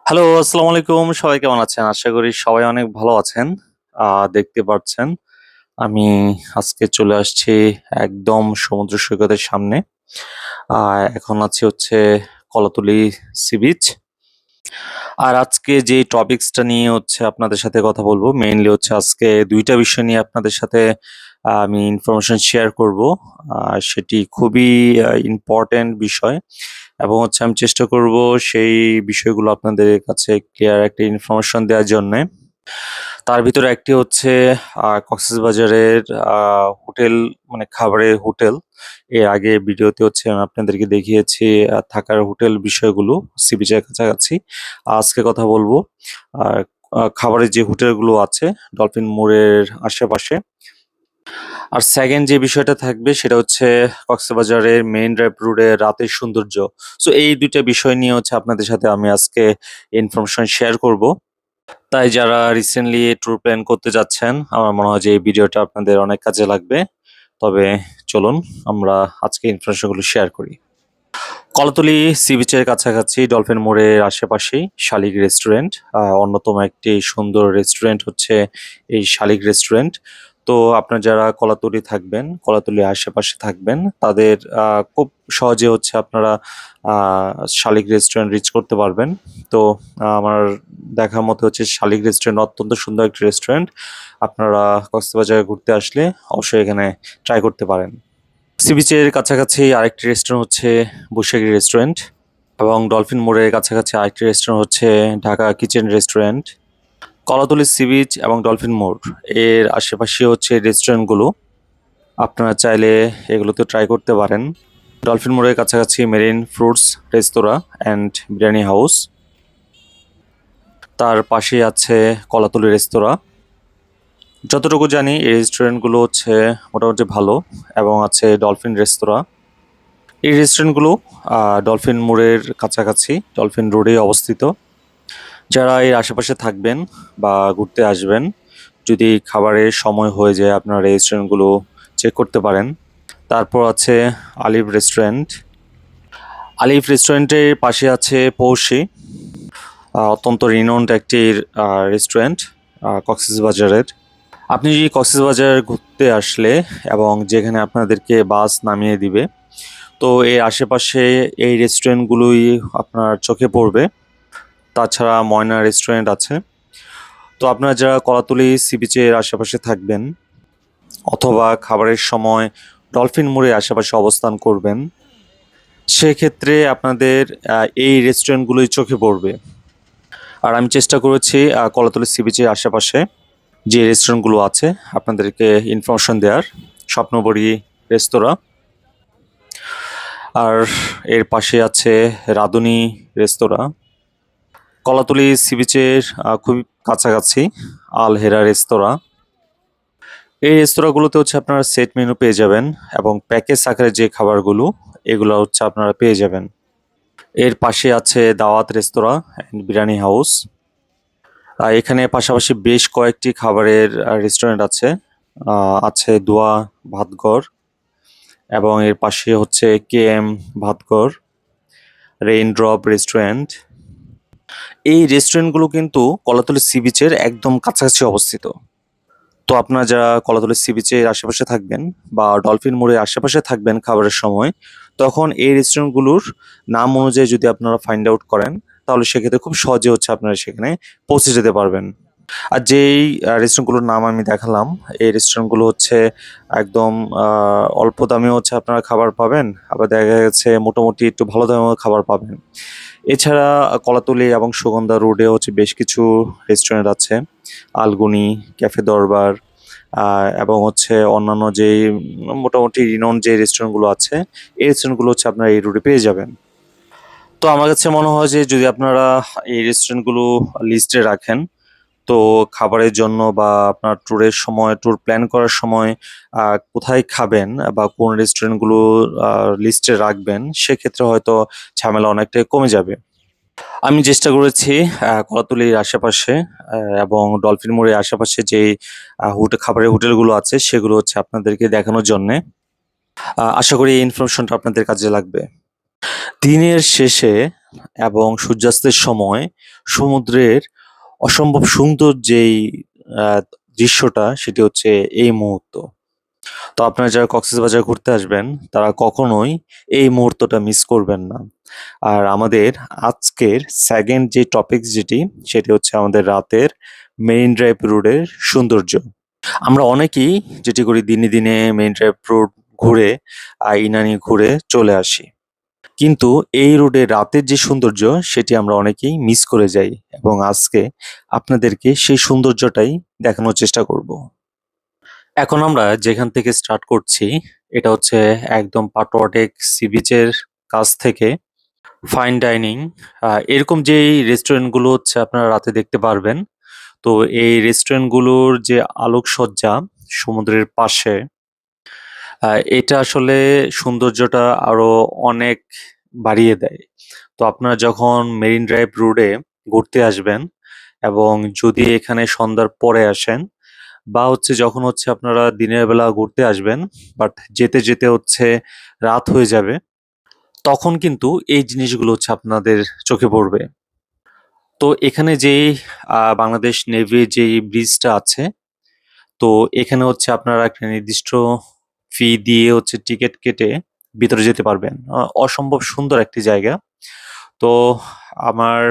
Hello, আসসালামু আলাইকুম। সবাই কেমন আছেন? আশা করি সবাই অনেক ভালো আছেন। দেখতে পাচ্ছেন আমি আজকে চলে আসছি একদম সমুদ্র সৈকতের সামনে। আ এখন আছি হচ্ছে কলাতলী সি বিচ। আর আজকে যে টপিকসটা নিয়ে হচ্ছে আপনাদের সাথে কথা বলবো, মেইনলি হচ্ছে আজকে ২ টা বিষয় নিয়ে আপনাদের সাথে আমি ইনফরমেশন শেয়ার করব। সেটি খুবই ইম্পোর্টেন্ট বিষয় এবং হচ্ছে আমি চেষ্টা করব সেই বিষয়গুলো আপনাদের কাছে ক্লিয়ার একটা ইনফরমেশন দেওয়ার জন্যে। তার ভিতরে একটি হচ্ছে কক্সবাজারের আ হোটেল মানে খাবারের হোটেল। এর আগে ভিডিওতে হচ্ছে আমি আপনাদেরকে দেখিয়েছি থাকার হোটেল বিষয়গুলো সি বিচের কাছাকাছি। আজকে কথা বলবো আ খাবারের যে হোটেলগুলো আছে ডলফিন মোড়ের আশেপাশে। আর 2nd যে বিষয়টা থাকবে সেটা হচ্ছে কক্সবাজারের মেইন ড্রাইভ রোডের রাতের সৌন্দর্য। সো এই ২ টা বিষয় নিয়ে হচ্ছে আপনাদের সাথে আমি আজকে ইনফরমেশন শেয়ার করব। তাই যারা রিসেন্টলি ট্যুর প্ল্যান করতে যাচ্ছেন, আমার মনে হয় যে এই ভিডিওটা আপনাদের অনেক কাজে লাগবে। তবে চলুন আমরা আজকে ইনফরমেশন গুলো শেয়ার করি। কলাতলী সি বিচের কাছাকাছি ডলফিন মোড়ের আশেপাশেই শালিক রেস্টুরেন্ট। অন্যতম একটি সুন্দর রেস্টুরেন্ট হচ্ছে এই শালিক রেস্টুরেন্ট। তো আপনারা যারা কলাতলী থাকবেন, কলাতলীর আশেপাশে থাকবেন, তাদের খুব সহজে হচ্ছে আপনারা আ শালিক রেস্টুরেন্ট রিচ করতে পারবেন। তো আমার দেখা মতে হচ্ছে শালিক রেস্টুরেন্ট অত্যন্ত সুন্দর একটি রেস্টুরেন্ট। আপনারা কক্সবাজারে ঘুরতে আসলে অবশ্যই এখানে ট্রাই করতে পারেন। সি বিচের কাছাকাছি আরেকটি রেস্টুরেন্ট হচ্ছে বৈশাখী রেস্টুরেন্ট এবং ডলফিন মোড়ের কাছাকাছি আরেকটি রেস্টুরেন্ট হচ্ছে Dhaka kitchen restaurant. Kolatoli sea beach এবং ডলফিন মোড় এর আশেপাশে হচ্ছে রেস্টুরেন্টগুলো। আপনারা চাইলে এগুলোতে ট্রাই করতে পারেন। ডলফিন মোড়ের কাছাকাছি marine fruits restaurant and biryani house. তার পাশেই আছে কলাতলী রেস্তোরাঁ। যতটুকু জানি এই রেস্টুরেন্টগুলো হচ্ছে মোটামুটি ভালো এবং আছে ডলফিন রেস্তোরাঁ। এই রেস্টুরেন্টগুলো ডলফিন মোড়ের কাছাকাছি ডলফিন রোডে অবস্থিত। যারা এর আশেপাশে থাকবেন বা ঘুরতে আসবেন, যদি খাবারের সময় হয়ে যায় আপনারা এই রেস্টুরেন্টগুলো চেক করতে পারেন। তারপর আছে আলিফ রেস্টুরেন্ট। আলিফ রেস্টুরেন্টের পাশে আছে পৌশি, অত্যন্ত রিনাউন্ড একটি রেস্টুরেন্ট কক্সবাজারের। আপনি যদি কক্সবাজার ঘুরতে আসলে এবং যেখানে আপনাদেরকে বাস নামিয়ে দিবে, তো এর আশেপাশে এই রেস্টুরেন্টগুলোই আপনার চোখে পড়বে। তাছাড়া ময়না রেস্টুরেন্ট আছে। তো আপনারা যারা কলাতলী সি বিচের আশেপাশে থাকবেন অথবা খাবারের সময় ডলফিন মোড়ের আশেপাশে অবস্থান করবেন, সেক্ষেত্রে আপনাদের এই রেস্টুরেন্টগুলোই চোখে পড়বে। আর আমি চেষ্টা করেছি কলাতলী সি বিচের আশেপাশে যে রেস্টুরেন্টগুলো আছে আপনাদেরকে ইনফরমেশন দেওয়ার। স্বপ্নবরী রেস্তোরাঁ, আর এর পাশে আছে রাঁধুনী রেস্তোরাঁ। কলাতলী সি বিচের খুবই কাছাকাছি আল হেরা রেস্তোরাঁ। এই রেস্তোরাঁগুলোতে হচ্ছে আপনারা সেট মেনু পেয়ে যাবেন এবং প্যাকেজ আকারে যে খাবারগুলো এগুলো হচ্ছে আপনারা পেয়ে যাবেন। এর পাশে আছে দাওয়াত রেস্তোরাঁ অ্যান্ড বিরিয়ানি হাউস। এখানে পাশাপাশি বেশ কয়েকটি খাবারের রেস্টুরেন্ট আছে। আছে দোয়া ভাতঘর এবং এর পাশে হচ্ছে কেএম ভাতঘর, রেইনড্রপ রেস্টুরেন্ট। এই রেস্টুরেন্টগুলো কিন্তু কলাতলী সি বিচের একদম কাছাকাছি অবস্থিত। তো আপনারা যারা কলাতলী সি বিচের আশেপাশে থাকবেন বা ডলফিন মোড়ের আশেপাশে থাকবেন খাবারের সময়, তখন এই রেস্টুরেন্টগুলোর নাম অনুযায়ী যদি আপনারা ফাইন্ড আউট করেন, তাহলে সেক্ষেত্রে খুব সহজে হচ্ছে আপনারা সেখানে পৌঁছে যেতে পারবেন। আর যেই রেস্টুরেন্টগুলোর নাম আমি দেখালাম, এই রেস্টুরেন্টগুলো হচ্ছে একদম অল্প দামেও হচ্ছে আপনারা খাবার পাবেন, আবার দেখা গেছে মোটামুটি একটু ভালো দামেও খাবার পাবেন। এছাড়া কলাতলী এবং সুগন্ধা রোডে হচ্ছে বেশ কিছু রেস্টুরেন্ট আছে। আলগুনি, ক্যাফে দরবার এবং হচ্ছে অন্যান্য যেই মোটামুটি রিনাউন্ড যে রেস্টুরেন্টগুলো আছে, এই রেস্টুরেন্টগুলো হচ্ছে আপনারা এই রোডে পেয়ে যাবেন। তো আমার কাছে মনে হয় যে যদি আপনারা এই রেস্টুরেন্টগুলো লিস্টে রাখেন, তো খাবারের জন্য বা আপনার ট্যুরের সময় ট্যুর প্ল্যান করার সময় কোথায় খাবেন বা কোন রেস্টুরেন্টগুলো লিস্টে রাখবেন, সেক্ষেত্রে হয়তো ঝামেলা অনেকটাই কমে যাবে। আমি চেষ্টা করেছি কলাতলীর আশেপাশে এবং ডলফিন মোড়ের আশেপাশে যেই খাবারের হোটেলগুলো আছে সেগুলো হচ্ছে আপনাদেরকে দেখানোর জন্যে। আশা করি এই ইনফরমেশনটা আপনাদের কাজে লাগবে। দিনের শেষে এবং সূর্যাস্তের সময় সমুদ্রের অসম্ভব সুন্দর যেই দৃশ্যটা সেটি হচ্ছে এই মুহূর্ত। তো আপনারা যারা কক্সবাজার ঘুরতে আসবেন তারা কখনোই এই মুহূর্তটা মিস করবেন না। আর আমাদের আজকের সেকেন্ড যে টপিক যেটি সেটি হচ্ছে আমাদের রাতের মেরিন ড্রাইভ রোডের সৌন্দর্য। আমরা অনেকেই যেটি করি দিনে দিনে মেরিন ড্রাইভ রোড ঘুরে ইনানি ঘুরে চলে আসি, কিন্তু এই রোডে রাতের যে সৌন্দর্য সেটি আমরা অনেকেই মিস করে যাই এবং আজকে আপনাদেরকে সেই সৌন্দর্যটাই দেখানোর চেষ্টা করব। এখন আমরা যেখান থেকে স্টার্ট করছি এটা হচ্ছে একদম পাটোয়াটেক সি বিচের কাছ থেকে ফাইন ডাইনিং এরকম যেই রেস্টুরেন্টগুলো হচ্ছে আপনারা রাতে দেখতে পারবেন। তো এই রেস্টুরেন্টগুলোর যে আলোকসজ্জা সমুদ্রের পাশে, এটা আসলে সৌন্দর্যটা আরো অনেক বাড়িয়ে দেয়। তো আপনারা যখন মেরিন ড্রাইভ রোডে ঘুরতে আসবেন এবং যদি এখানে সন্ধ্যার পরে আসেন বা হচ্ছে যখন হচ্ছে আপনারা দিনের বেলা ঘুরতে আসবেন বাট যেতে যেতে হচ্ছে রাত হয়ে যাবে, তখন কিন্তু এই জিনিসগুলো হচ্ছে আপনাদের চোখে পড়বে। তো এখানে যেই বাংলাদেশ নেভির যেই ব্রিজটা আছে, তো এখানে হচ্ছে আপনারা একটা নির্দিষ্ট ফি দিয়ে হচ্ছে টিকিট কেটে ভিতরে যেতে পারবেন। অসম্ভব সুন্দর একটি জায়গা। তো আমার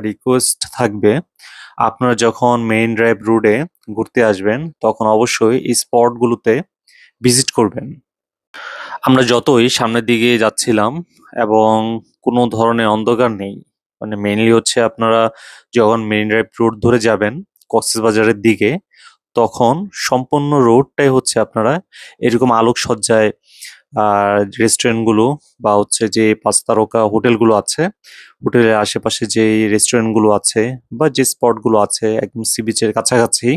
রিকোয়েস্ট থাকবে, আপনারা যখন মেইন ড্রাইভ রোডে ঘুরতে আসবেন তখন অবশ্যই এই স্পটগুলোতে ভিজিট করবেন। আমরা যতই সামনের দিকে যাচ্ছিলাম এবং কোনো ধরনের অন্ধকার নেই। মানে মেইনলি হচ্ছে আপনারা যখন মেরিন ড্রাইভ রোড ধরে যাবেন কক্সবাজারের দিকে, তখন সম্পূর্ণ রোডটাই হচ্ছে আপনারা এরকম আলোকসজ্জায় রেস্টুরেন্টগুলো বা হচ্ছে যে ৫ তারকা হোটেলগুলো আছে, হোটেলের আশেপাশে যেই রেস্টুরেন্টগুলো আছে বা যে স্পটগুলো আছে একদম সি বিচের কাছাকাছি,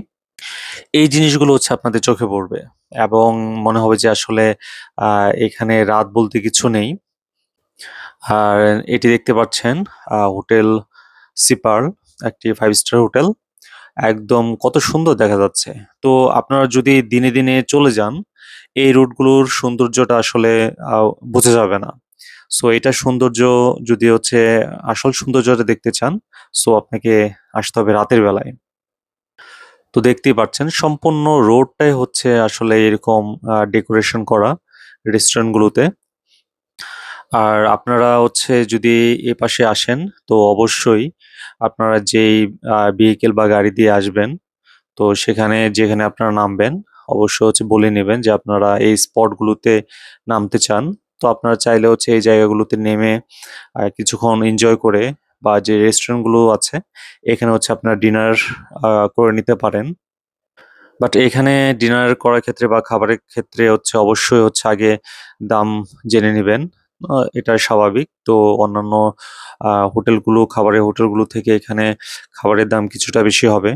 এই জিনিসগুলো হচ্ছে আপনাদের চোখে পড়বে এবং মনে হবে যে আসলে এখানে রাত বলতে কিছু নেই। আর এটি দেখতে পাচ্ছেন হোটেল সি পার্ল, একটি 5 স্টার হোটেল। একদম কত সুন্দর দেখা যাচ্ছে। তো আপনারা যদি দিনে দিনে চলে যান, এই রুটগুলোর সৌন্দর্যটা আসলে বোঝা যাবে না। সো এটার সৌন্দর্য যদি হচ্ছে আসল সৌন্দর্যটা দেখতে চান, সো আপনাকে আসতে হবে রাতের বেলায়। তো দেখতেই পাচ্ছেন সম্পূর্ণ রোডটাই হচ্ছে আসলে এরকম ডেকোরেশন করা রেস্টুরেন্টগুলোতে। আর আপনারা হচ্ছে যদি এ পাশে আসেন তো অবশ্যই আপনারা যেই ভেহিকেল বা গাড়ি দিয়ে আসবেন, তো সেখানে যেখানে আপনারা নামবেন অবশ্যই হচ্ছে বলে নেবেন যে আপনারা এই স্পটগুলোতে নামতে চান। তো আপনারা চাইলে হচ্ছে এই জায়গাগুলোতে নেমে কিছুক্ষণ এনজয় করে বা যে রেস্টুরেন্টগুলো আছে এখানে হচ্ছে আপনারা ডিনার করে নিতে পারেন। বাট এখানে ডিনার করার ক্ষেত্রে বা খাবারের ক্ষেত্রে হচ্ছে অবশ্যই হচ্ছে আগে দাম জেনে নিবেন। এটা স্বাভাবিক। তো অন্যান্য খাবারের হোটেলগুলো থেকে এখানে খাবারের দাম কিছুটা বেশি হবে।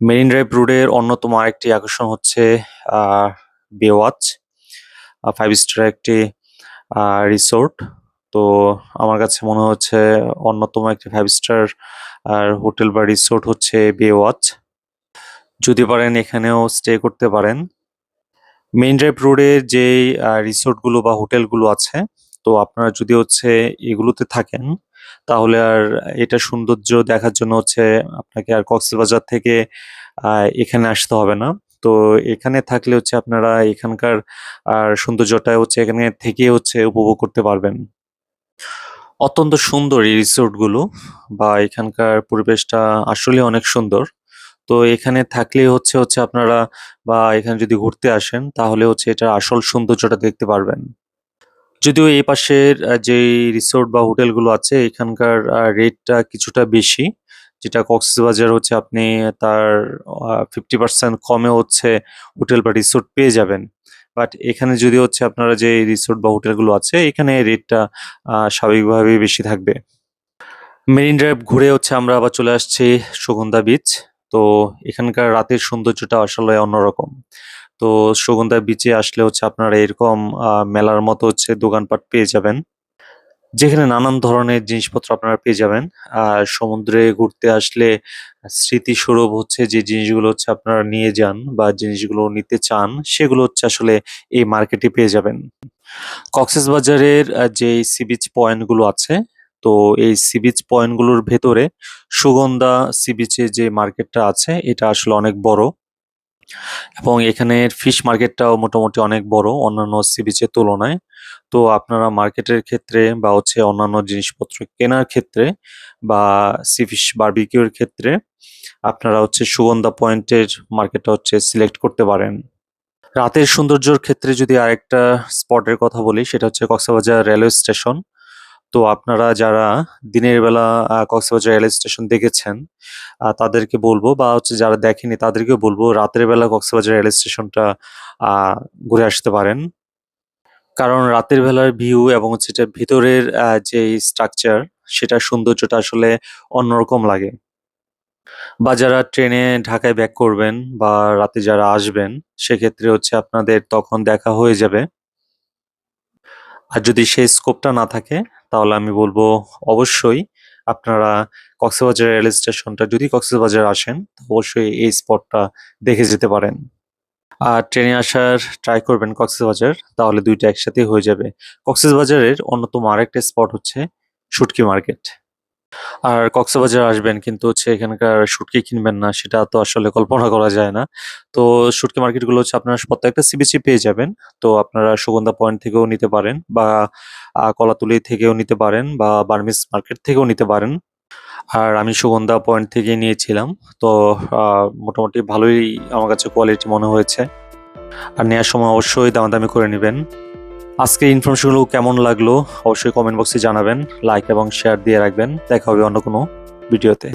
মেরিন ড্রাইভ রোডের অন্যতম আরেকটি আকর্ষণ হচ্ছে আ বেওয়াচ, 5 স্টার একটি রিসোর্ট। তো আমার কাছে মনে হচ্ছে অন্যতম একটি 5 স্টার হোটেল বা রিসোর্ট হচ্ছে বেওয়াচ। যদি পারেন এখানেও স্টে করতে পারেন। মেইন ড্রাইভ রোডে যেই রিসোর্টগুলো বা হোটেলগুলো আছে, তো আপনারা যদি হচ্ছে এগুলোতে থাকেন, তাহলে আর এটার সৌন্দর্য দেখার জন্য হচ্ছে আপনাকে আর কক্সবাজার থেকে এখানে আসতে হবে না। তো এখানে থাকলে হচ্ছে আপনারা এখানকার সৌন্দর্যটা হচ্ছে এখানে থেকে হচ্ছে উপভোগ করতে পারবেন। অত্যন্ত সুন্দর এই রিসোর্টগুলো বা এখানকার পরিবেশটা আসলেই অনেক সুন্দর। তো এখানে থাকলেই হচ্ছে আপনারা বা এখানে যদি ঘুরতে আসেন তাহলে হচ্ছে এটার আসল সৌন্দর্যটা দেখতে পারবেন। যদিও এই পাশের যেই রিসোর্ট বা হোটেলগুলো আছে এখানকার রেটটা কিছুটা বেশি। যেটা কক্সবাজার হচ্ছে আপনি তার 50% কমে হচ্ছে হোটেল বা রিসোর্ট পেয়ে যাবেন। বাট এখানে যদি হচ্ছে আপনারা যে রিসোর্ট বা হোটেলগুলো আছে এখানে রেটটা স্বাভাবিকভাবেই বেশি থাকবে। মেরিন ড্রাইভ ঘুরে হচ্ছে আমরা আবার চলে আসছি সুগন্ধা বিচ। তো এখানকার রাতের সৌন্দর্যটা আসলে অন্যরকম। তো সুগন্ধা বিচে আসলে হচ্ছে আপনারা এরকম মেলার মতো হচ্ছে দোকানপাট পেয়ে যাবেন। যেখানে নানান ধরনের জিনিসপত্র আপনারা পেয়ে যাবেন। আর সমুদ্রে ঘুরতে আসলে স্মৃতিস্বরূপ হচ্ছে যে জিনিসগুলো হচ্ছে আপনারা নিয়ে যান বা জিনিসগুলো নিতে চান, সেগুলো হচ্ছে আসলে এই মার্কেটে পেয়ে যাবেন। কক্সেসবাজারের যেই সি বিচ পয়েন্ট গুলো আছে, তো এই সি বিচ পয়েন্ট গুলোর ভেতরে সুগন্ধা সি বিচের যে মার্কেটটা আছে এটা আসলে অনেক বড়, এবং এখানের ফিশ মার্কেটটাও মোটামুটি অনেক বড় অন্যান্য সি বিচের তুলনায়। তো আপনারা মার্কেটের ক্ষেত্রে বা হচ্ছে অন্যান্য জিনিসপত্র কেনার ক্ষেত্রে বা সি ফিশ বারবিকিউর ক্ষেত্রে আপনারা হচ্ছে সুগন্ধা পয়েন্টের মার্কেটটা হচ্ছে সিলেক্ট করতে পারেন। রাতের সৌন্দর্যর ক্ষেত্রে যদি আরেকটা স্পটের কথা বলি, সেটা হচ্ছে কক্সবাজার রেলওয়ে স্টেশন। তো আপনারা যারা দিনের বেলা কক্সবাজার রেলওয়ে স্টেশন দেখেছেন, তাদেরকে বলবো, বা হচ্ছে যারা দেখেনি তাদেরকেও বলবো, রাতের বেলা কক্সবাজার রেলওয়ে স্টেশনটা ঘুরে আসতে পারেন। কারণ রাতের বেলার ভিউ এবং হচ্ছে এটার ভিতরের যে স্ট্রাকচার, সেটার সৌন্দর্যটা আসলে অন্যরকম লাগে। বা যারা ট্রেনে ঢাকায় ব্যাক করবেন বা রাতে যারা আসবেন, সেক্ষেত্রে হচ্ছে আপনাদের তখন দেখা হয়ে যাবে। আর যদি সেই স্কোপটা না থাকে, তাহলে আমি বলবো অবশ্যই আপনারা কক্সবাজার রেল স্টেশনটা, যদি কক্সবাজার আসেন, তো অবশ্যই এই স্পটটা দেখে যেতে পারেন। আর ট্রেনে আসার ট্রাই করবেন কক্সবাজার, তাহলে দুইটা একসাথেই হয়ে যাবে। কক্সবাজারের অন্যতম আরেকটা স্পট হচ্ছে শুটকি মার্কেট। আর কক্সবাজার আসবেন কিন্তু হচ্ছে এখানকার শুটকি কিনবেন না, সেটা তো আসলে কল্পনা করা যায় না। তো শুটকি মার্কেটগুলো হচ্ছে আপনারা প্রত্যেকটা সি বিচে পেয়ে যাবেন। তো আপনারা সুগন্ধা পয়েন্ট থেকেও নিতে পারেন, বা কলাতুলি থেকেও নিতে পারেন, বা বার্মিজ মার্কেট থেকেও নিতে পারেন। আর আমি সুগন্ধা পয়েন্ট থেকেই নিয়েছিলাম। তো মোটামুটি ভালোই আমার কাছে কোয়ালিটি মনে হয়েছে। আর নেওয়ার সময় অবশ্যই দামাদামি করে নিবেন। আজকের ইনফরমেশনগুলো কেমন লাগলো অবশ্যই কমেন্ট বক্সে জানাবেন। লাইক এবং শেয়ার দিয়ে রাখবেন। দেখা হবে অন্য কোনো ভিডিওতে।